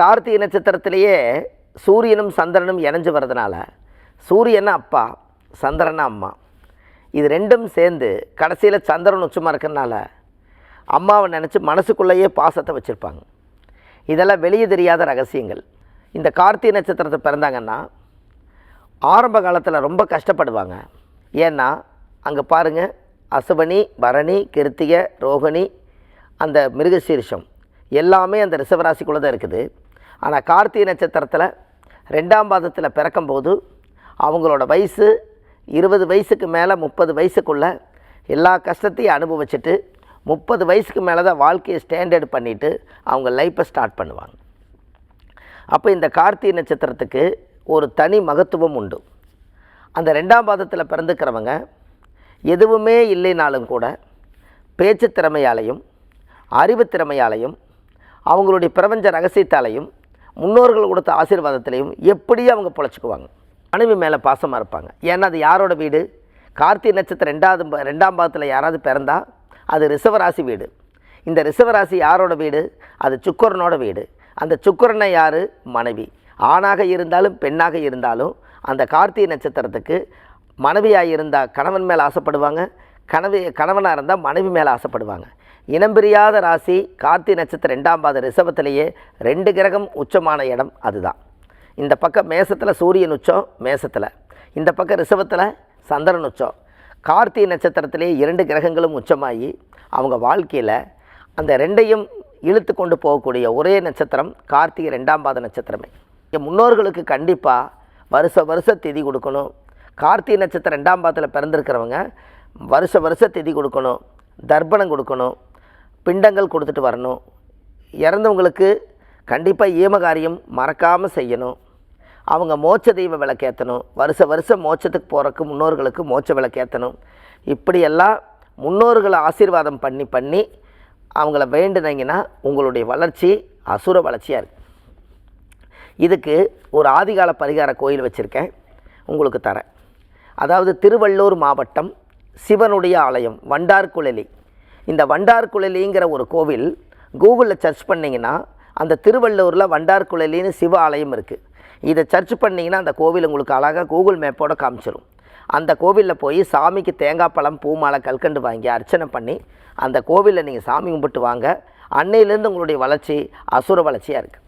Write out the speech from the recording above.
கார்த்திகை நட்சத்திரத்திலேயே சூரியனும் சந்திரனும் இணைஞ்சு வர்றதுனால சூரியனா அப்பா, சந்திரனா அம்மா, இது ரெண்டும் சேர்ந்து கடைசியில் சந்திரன் உச்சமாக இருக்கிறதுனால அம்மாவை நினச்சி மனசுக்குள்ளேயே பாசத்தை வச்சுருப்பாங்க. இதெல்லாம் வெளியே தெரியாத ரகசியங்கள். இந்த கார்த்திகை நட்சத்திரத்தை பிறந்தாங்கன்னா ஆரம்ப காலத்தில் ரொம்ப கஷ்டப்படுவாங்க. ஏன்னா அங்கே பாருங்கள், அசுபனி, பரணி, கிருத்திகை, ரோகிணி, அந்த மிருகசீரிஷம் எல்லாமே அந்த ரிஷபராசிக்குள்ளே தான் இருக்குது. ஆனால் கார்த்திகை நட்சத்திரத்தில் 2ஆம் பாதத்தில் பிறக்கும்போது அவங்களோட வயசு 20 வயசுக்கு மேலே 30 வயசுக்குள்ளே எல்லா கஷ்டத்தையும் அனுபவிச்சுட்டு 30 வயசுக்கு மேலே தான் வாழ்க்கையை ஸ்டாண்டர்ட் பண்ணிவிட்டு அவங்க லைஃப்பை ஸ்டார்ட் பண்ணுவாங்க. அப்போ இந்த கார்த்திகை நட்சத்திரத்துக்கு ஒரு தனி மகத்துவம் உண்டு. அந்த 2ஆம் பாதத்தில் பிறந்துக்கிறவங்க எதுவுமே இல்லைனாலும் கூட பேச்சு திறமையாலையும் அறிவு திறமையாலையும் அவங்களுடைய பிரபஞ்ச ரகசியத்தாலையும் முன்னோர்கள் கொடுத்த ஆசீர்வாதத்திலையும் எப்படியும் அவங்க பொழைச்சிக்குவாங்க. மனைவி மேலே பாசமாக இருப்பாங்க. ஏன்னா அது யாரோட வீடு? கார்த்திகை நட்சத்திரம் 2ஆம் பாதத்தில் யாராவது பிறந்தால் அது ரிஷபராசி வீடு. இந்த ரிஷபராசி யாரோட வீடு? அது சுக்கிரனோட வீடு. அந்த சுக்கிரனை யார்? மனைவி. ஆணாக இருந்தாலும் பெண்ணாக இருந்தாலும் அந்த கார்த்திகை நட்சத்திரத்துக்கு மனைவியாக இருந்தால் கணவன் மேலே ஆசைப்படுவாங்க, கணவனாக இருந்தால் மனைவி மேலே ஆசைப்படுவாங்க. இனம் பிரியாத ராசி கார்த்திகை நட்சத்திரம் 2ஆம் பாத ரிஷபத்திலேயே 2 கிரகம் உச்சமான இடம் அதுதான். இந்த பக்கம் மேசத்தில் சூரியன் உச்சம், மேசத்தில் இந்த பக்கம் ரிஷபத்தில் சந்திரன் உச்சம். கார்த்திகை நட்சத்திரத்திலே 2 கிரகங்களும் உச்சமாகி அவங்க வாழ்க்கையில் அந்த 2ஐயும் இழுத்து கொண்டு போகக்கூடிய ஒரே நட்சத்திரம் கார்த்திகை 2ஆம் பாத நட்சத்திரமே. முன்னோர்களுக்கு கண்டிப்பாக வருஷ திதி கொடுக்கணும். கார்த்திகை நட்சத்திரம் 2ஆம் பாதத்தில் பிறந்திருக்கிறவங்க வருஷ திதி கொடுக்கணும், தர்ப்பணம் கொடுக்கணும், பிண்டங்கள் கொடுத்துட்டு வரணும். இறந்தவங்களுக்கு கண்டிப்பாக ஈமகாரியம் மறக்காமல் செய்யணும். அவங்க மோட்ச தெய்வ விளக்கேற்றணும். வருஷம் மோட்சத்துக்கு போகிறக்கு முன்னோர்களுக்கு மோட்ச விளக்கேற்றணும். இப்படியெல்லாம் முன்னோர்களை ஆசீர்வாதம் பண்ணி அவங்கள வேண்டுனீங்கன்னா உங்களுடைய வளர்ச்சி அசுர வளர்ச்சியாக இருக்குது. இதுக்கு ஒரு ஆதிகால பரிகார கோயில் வச்சுருக்கேன், உங்களுக்கு தரேன். அதாவது திருவள்ளூர் மாவட்டம் சிவனுடைய ஆலயம் வண்டார்குழலி. இந்த வண்டார்குழலிங்கிற ஒரு கோவில் கூகுளில் சர்ச் பண்ணிங்கன்னா அந்த திருவள்ளூரில் வண்டார்குழலின்னு சிவ ஆலயம் இருக்குது. இதை சர்ச் பண்ணிங்கன்னா அந்த கோவில் உங்களுக்கு அழகாக கூகுள் மேப்போட காமிச்சிடும். அந்த கோவிலில் போய் சாமிக்கு தேங்காய் பழம், பூ மாலை, கல்கண்டு வாங்கி அர்ச்சனை பண்ணி அந்த கோவிலில் நீங்கள் சாமி கும்பிட்டு வாங்க. அன்னையிலேருந்து உங்களுடைய வளர்ச்சி அசுர வளர்ச்சியாக இருக்குது.